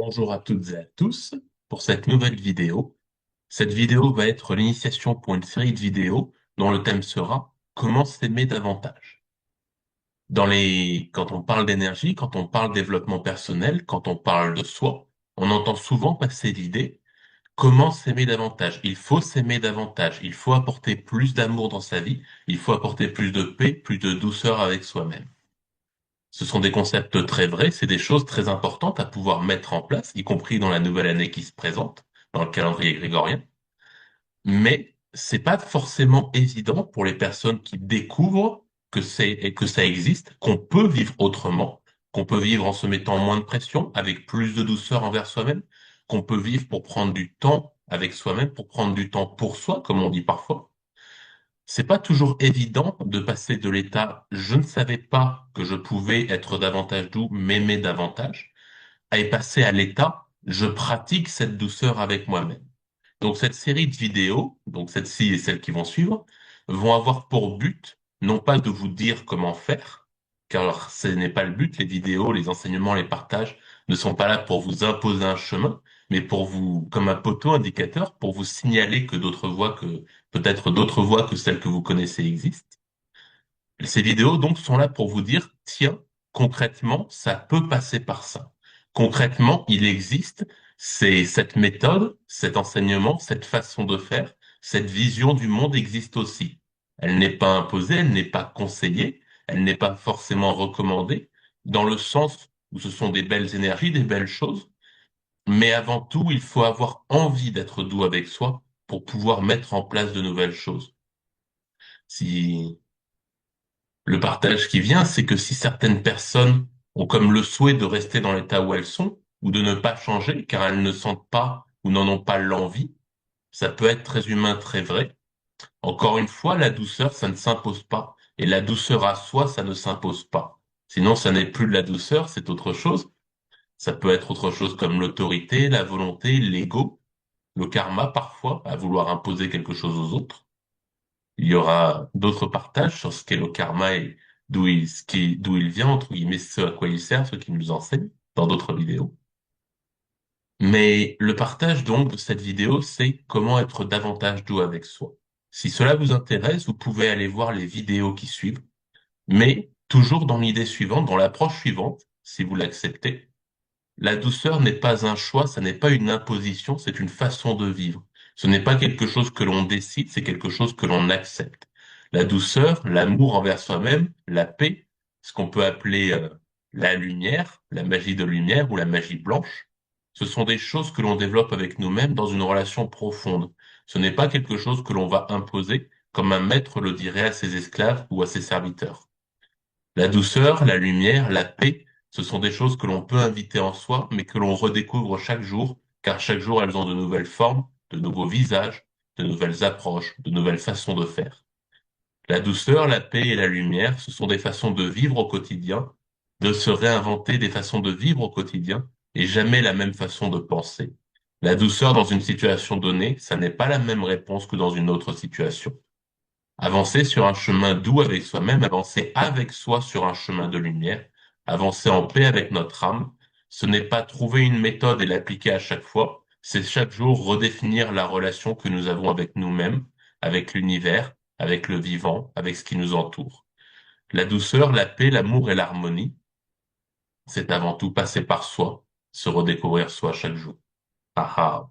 Bonjour à toutes et à tous pour cette nouvelle vidéo. Cette vidéo va être l'initiation pour une série de vidéos dont le thème sera comment s'aimer davantage. Quand on parle d'énergie, quand on parle développement personnel, quand on parle de soi, on entend souvent passer l'idée comment s'aimer davantage. Il faut s'aimer davantage. Il faut apporter plus d'amour dans sa vie. Il faut apporter plus de paix, plus de douceur avec soi-même. Ce sont des concepts très vrais, c'est des choses très importantes à pouvoir mettre en place, y compris dans la nouvelle année qui se présente, dans le calendrier grégorien. Mais c'est pas forcément évident pour les personnes qui découvrent que ça existe, qu'on peut vivre autrement, qu'on peut vivre en se mettant moins de pression, avec plus de douceur envers soi-même, qu'on peut vivre pour prendre du temps avec soi-même, pour prendre du temps pour soi, comme on dit parfois. C'est pas toujours évident de passer de l'état je ne savais pas que je pouvais être davantage doux, m'aimer davantage, à y passer à l'état je pratique cette douceur avec moi-même. Donc cette série de vidéos, donc cette-ci et celles qui vont suivre, vont avoir pour but non pas de vous dire comment faire, car ce n'est pas le but, les vidéos, les enseignements, les partages ne sont pas là pour vous imposer un chemin, mais pour vous, comme un poteau indicateur, pour vous signaler que peut-être d'autres voies que celles que vous connaissez existent. Ces vidéos donc sont là pour vous dire, tiens, concrètement, ça peut passer par ça. Concrètement, il existe, c'est cette méthode, cet enseignement, cette façon de faire, cette vision du monde existe aussi. Elle n'est pas imposée, elle n'est pas conseillée, elle n'est pas forcément recommandée, dans le sens où ce sont des belles énergies, des belles choses, mais avant tout, il faut avoir envie d'être doux avec soi pour pouvoir mettre en place de nouvelles choses. Si Le partage qui vient, c'est que si certaines personnes ont comme le souhait de rester dans l'état où elles sont, ou de ne pas changer, car elles ne sentent pas ou n'en ont pas l'envie, ça peut être très humain, très vrai. Encore une fois, la douceur, ça ne s'impose pas. Et la douceur à soi, ça ne s'impose pas. Sinon, ça n'est plus de la douceur, c'est autre chose. Ça peut être autre chose comme l'autorité, la volonté, l'ego, le karma parfois, à vouloir imposer quelque chose aux autres. Il y aura d'autres partages sur ce qu'est le karma et d'où il vient, entre guillemets, ce à quoi il sert, ce qui nous enseigne dans d'autres vidéos. Mais le partage donc de cette vidéo, c'est comment être davantage doux avec soi. Si cela vous intéresse, vous pouvez aller voir les vidéos qui suivent, mais toujours dans l'idée suivante, dans l'approche suivante, si vous l'acceptez. La douceur n'est pas un choix, ça n'est pas une imposition, c'est une façon de vivre. Ce n'est pas quelque chose que l'on décide, c'est quelque chose que l'on accepte. La douceur, l'amour envers soi-même, la paix, ce qu'on peut appeler la lumière, la magie de lumière ou la magie blanche, ce sont des choses que l'on développe avec nous-mêmes dans une relation profonde. Ce n'est pas quelque chose que l'on va imposer comme un maître le dirait à ses esclaves ou à ses serviteurs. La douceur, la lumière, la paix, ce sont des choses que l'on peut inviter en soi, mais que l'on redécouvre chaque jour, car chaque jour elles ont de nouvelles formes, de nouveaux visages, de nouvelles approches, de nouvelles façons de faire. La douceur, la paix et la lumière, ce sont des façons de vivre au quotidien, de se réinventer des façons de vivre au quotidien, et jamais la même façon de penser. La douceur dans une situation donnée, ça n'est pas la même réponse que dans une autre situation. Avancer sur un chemin doux avec soi-même, avancer avec soi sur un chemin de lumière, avancer en paix avec notre âme, ce n'est pas trouver une méthode et l'appliquer à chaque fois, c'est chaque jour redéfinir la relation que nous avons avec nous-mêmes, avec l'univers, avec le vivant, avec ce qui nous entoure. La douceur, la paix, l'amour et l'harmonie, c'est avant tout passer par soi, se redécouvrir soi chaque jour. Ah ah.